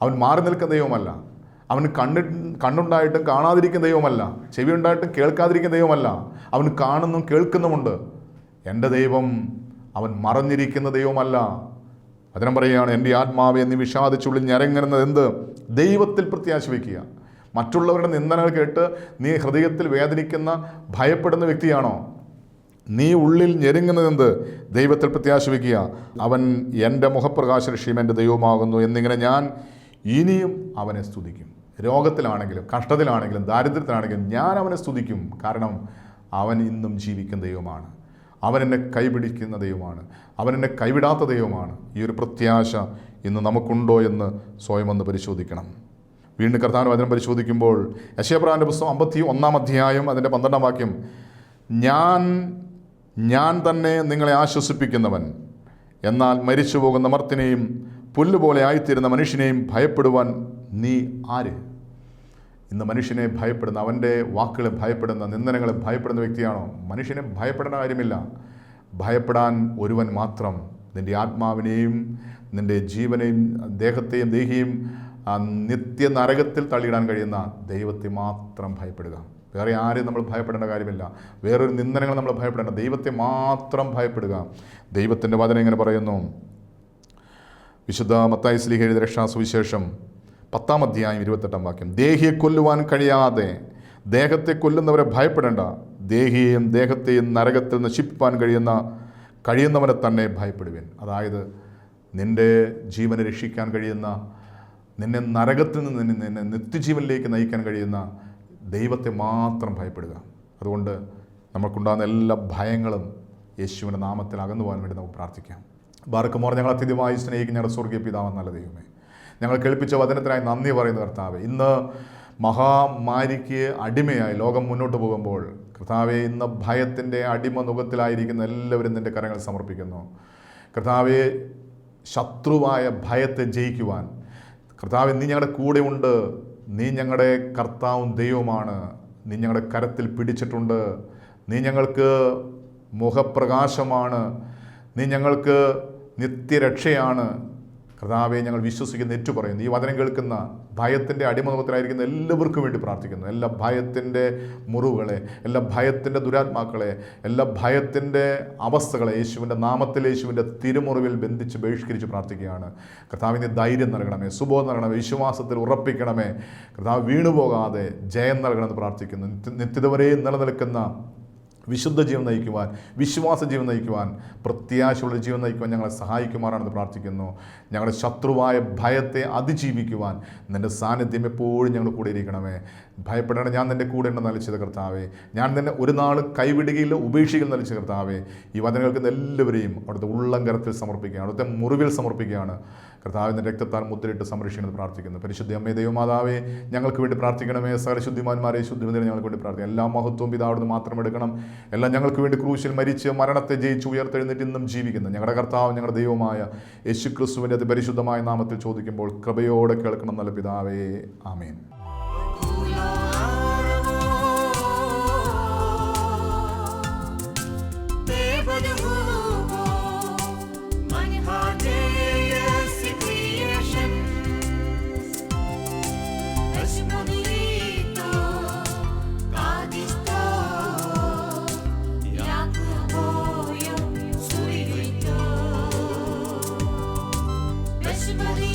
അവൻ മാറി നിൽക്കുന്ന ദൈവമല്ല, അവന് കണ്ണുണ്ടായിട്ടും കാണാതിരിക്കുന്ന ദൈവമല്ല, ചെവി ഉണ്ടായിട്ടും കേൾക്കാതിരിക്കുന്ന ദൈവമല്ല, അവൻ കാണുന്നും കേൾക്കുന്നുമുണ്ട്. എൻ്റെ ദൈവം അവൻ മറഞ്ഞിരിക്കുന്ന ദൈവമല്ല. വചനം പറയുകയാണ്, എൻ്റെ ആത്മാവെ നീ വിഷാദിച്ചുള്ളിൽ ഞരങ്ങുന്നത് എന്ത്? ദൈവത്തിൽ പ്രത്യാശ വയ്ക്കുക. മറ്റുള്ളവരുടെ നിന്ദനകൾ കേട്ട് നീ ഹൃദയത്തിൽ വേദനിക്കുന്ന, ഭയപ്പെടുന്ന വ്യക്തിയാണോ? നീ ഉള്ളിൽ ഞെരുങ്ങുന്നതെന്ത്? ദൈവത്തിൽ പ്രത്യാശ വയ്ക്കുക. അവൻ എൻ്റെ മുഖപ്രകാശ രക്ഷയും എൻ്റെ ദൈവമാകുന്നു എന്നിങ്ങനെ ഞാൻ ഇനിയും അവനെ സ്തുതിക്കും. രോഗത്തിലാണെങ്കിലും, കഷ്ടത്തിലാണെങ്കിലും, ദാരിദ്ര്യത്തിലാണെങ്കിലും ഞാൻ അവനെ സ്തുതിക്കും. കാരണം അവൻ ഇന്നും ജീവിക്കുന്ന ദൈവമാണ്. അവൻ എന്നെ കൈപിടിക്കുന്ന ദൈവമാണ്. അവൻ എന്നെ കൈവിടാത്ത ദൈവമാണ്. ഈ ഒരു പ്രത്യാശ ഇന്ന് നമുക്കുണ്ടോ എന്ന് സ്വയം ഒന്ന് പരിശോധിക്കണം. വീണ്ടും കർത്താവിൻ്റെ വചനം പരിശോധിക്കുമ്പോൾ യെശയ്യാപ്രവാചകന്റെ പുസ്തകം 51 അധ്യായം അതിൻ്റെ 12 വാക്യം, ഞാൻ തന്നെ നിങ്ങളെ ആശ്വസിപ്പിക്കുന്നവൻ, എന്നാൽ മരിച്ചു പോകുന്ന മർത്തിനെയും പുല്ലുപോലെ ആയിത്തീരുന്ന മനുഷ്യനെയും ഭയപ്പെടുവാൻ നീ ആര്? ഇന്ന് മനുഷ്യനെ ഭയപ്പെടുന്ന, അവൻ്റെ വാക്കുകളെ ഭയപ്പെടുന്ന, നിന്ദനങ്ങളെ ഭയപ്പെടുന്ന വ്യക്തിയാണോ? മനുഷ്യനെ ഭയപ്പെടേണ്ട കാര്യമില്ല. ഭയപ്പെടാൻ ഒരുവൻ മാത്രം. നിൻ്റെ ആത്മാവിനെയും നിൻ്റെ ജീവനെയും ദേഹത്തെയും ദേഹിയും നിത്യ നരകത്തിൽ തള്ളിയിടാൻ കഴിയുന്ന ദൈവത്തെ മാത്രം ഭയപ്പെടുക. വേറെ ആരെയും നമ്മൾ ഭയപ്പെടേണ്ട കാര്യമില്ല. വേറൊരു നിന്ദനങ്ങൾ നമ്മൾ ഭയപ്പെടേണ്ട. ദൈവത്തെ മാത്രം ഭയപ്പെടുക. ദൈവത്തിൻ്റെ വചനം ഇങ്ങനെ പറയുന്നു. വിശുദ്ധ മത്തായി ശ്ലീഹ എഴുതിയ രക്ഷാസുവിശേഷം 10 അധ്യായം 28 വാക്യം, ദേഹിയെ കൊല്ലുവാൻ കഴിയാതെ ദേഹത്തെ കൊല്ലുന്നവരെ ഭയപ്പെടേണ്ട, ദേഹിയെയും ദേഹത്തെയും നരകത്തിൽ നശിപ്പിക്കാൻ കഴിയുന്ന കഴിയുന്നവനെ തന്നെ ഭയപ്പെടുവിൻ. അതായത് നിൻ്റെ ജീവനെ രക്ഷിക്കാൻ കഴിയുന്ന, നിന്നെ നരകത്തിൽ നിന്ന് നിന്നെ നിത്യജീവനിലേക്ക് നയിക്കാൻ കഴിയുന്ന ദൈവത്തെ മാത്രം ഭയപ്പെടുക. അതുകൊണ്ട് നമുക്കുണ്ടാകുന്ന എല്ലാ ഭയങ്ങളും യേശുവിൻ്റെ നാമത്തിൽ അകന്നു പോകാൻ വേണ്ടി നമുക്ക് പ്രാർത്ഥിക്കാം. ബാർക്കുമോർ, ഞങ്ങൾ അത്യധികമായി സ്നേഹിക്കുന്ന ഞങ്ങളുടെ സ്വർഗീയ പിതാവ് നല്ല ദൈവമേ, ഞങ്ങൾ കേൾപ്പിച്ച വചനത്തിനായി നന്ദി പറയുന്ന കർത്താവേ, ഇന്ന് മഹാമാരിക്ക് അടിമയായി ലോകം മുന്നോട്ട് പോകുമ്പോൾ കർത്താവെ, ഇന്ന് ഭയത്തിൻ്റെ അടിമ നുഖത്തിലായിരിക്കുന്ന എല്ലാവരും നിൻ്റെ കരങ്ങൾ സമർപ്പിക്കുന്നു. കർത്താവെ, ശത്രുവായ ഭയത്തെ ജയിക്കുവാൻ കർത്താവെ നീ ഞങ്ങളുടെ കൂടെയുണ്ട്. നീ ഞങ്ങളുടെ കർത്താവും ദൈവമാണ്. നീ ഞങ്ങളുടെ കരത്തിൽ പിടിച്ചിട്ടുണ്ട്. നീ ഞങ്ങൾക്ക് മുഖപ്രകാശമാണ്. നീ ഞങ്ങൾക്ക് നിത്യരക്ഷയാണ്. കർത്താവെ, ഞങ്ങൾ വിശ്വസിക്കുന്ന ഏറ്റുപറയുന്നു. ഈ വചനം കേൾക്കുന്ന ഭയത്തിൻ്റെ അടിമമുഖത്തിലായിരിക്കുന്ന എല്ലാവർക്കും വേണ്ടി പ്രാർത്ഥിക്കുന്നു. എല്ലാ ഭയത്തിൻ്റെ മുറിവുകളെ, എല്ലാ ഭയത്തിൻ്റെ ദുരാത്മാക്കളെ, എല്ലാ ഭയത്തിൻ്റെ അവസ്ഥകളെ യേശുവിൻ്റെ നാമത്തിൽ, യേശുവിൻ്റെ തിരുമുറിവിൽ ബന്ധിച്ച് ബഹിഷ്കരിച്ച് പ്രാർത്ഥിക്കുകയാണ്. കർത്താവിന് ധൈര്യം നൽകണമേ, സുബോധം നൽകണമേ, വിശ്വാസത്തിൽ ഉറപ്പിക്കണമേ. കർത്താവ് വീണുപോകാതെ ജയം നൽകണമെന്ന് പ്രാർത്ഥിക്കുന്നു. നിത്യത വരെയും നിലനിൽക്കുന്ന വിശുദ്ധ ജീവൻ നയിക്കുവാൻ, വിശ്വാസ ജീവൻ നയിക്കുവാൻ, പ്രത്യാശയുള്ള ജീവൻ നയിക്കുവാൻ ഞങ്ങളെ സഹായിക്കുമാറാണെന്ന് പ്രാർത്ഥിക്കുന്നു. ഞങ്ങളുടെ ശത്രുവായ ഭയത്തെ അതിജീവിക്കുവാൻ നിൻ്റെ സാന്നിധ്യം എപ്പോഴും ഞങ്ങൾ കൂടെ ഇരിക്കണമേ. ഭയപ്പെടേണ്ട, ഞാൻ നിൻ്റെ കൂടെ ഉണ്ടെന്ന് നലിച്ചത് കർത്താവേ. ഞാൻ നിന്നെ ഒരു നാൾ കൈവിടുകയില്ല, ഉപേക്ഷിക്കില്ല നലിച്ച കർത്താവേ. ഈ വചനം കേൾക്കുന്ന എല്ലാവരെയും അവിടുത്തെ ഉള്ളംകരത്തിൽ സമർപ്പിക്കുകയാണ്, അവിടുത്തെ മുറിവിൽ സമർപ്പിക്കുകയാണ്. കർത്താവിൻ്റെ രക്തത്താൽ മുദ്രയിട്ട് സംരക്ഷിക്കണമെന്ന് പ്രാർത്ഥിക്കുന്നു. പരിശുദ്ധ അമ്മേ ദൈവമാതാവേ, ഞങ്ങൾക്ക് വേണ്ടി പ്രാർത്ഥിക്കണമേ. സകല ശുദ്ധിമാന്മാരെ ശുദ്ധിമതിരെ ഞങ്ങൾക്ക് വേണ്ടി പ്രാർത്ഥിക്കണം. എല്ലാ മഹത്വവും പിതാവിടുന്ന് മാത്രം എടുക്കണം. എല്ലാം ഞങ്ങൾക്ക് വേണ്ടി ക്രൂശിൽ മരിച്ച് മരണത്തെ ജയിച്ച് ഉയർത്തെഴുന്നേറ്റ് ഇന്നും ജീവിക്കുന്ന ഞങ്ങളുടെ കർത്താവ്, ഞങ്ങളുടെ ദൈവമായ യേശുക്രിസ്തുവിൻ്റെ അതിപരിശുദ്ധമായ നാമത്തിൽ ചോദിക്കുമ്പോൾ കൃപയോടെ കേൾക്കണം നല്ല പിതാവേ. ആമേൻ. Maria.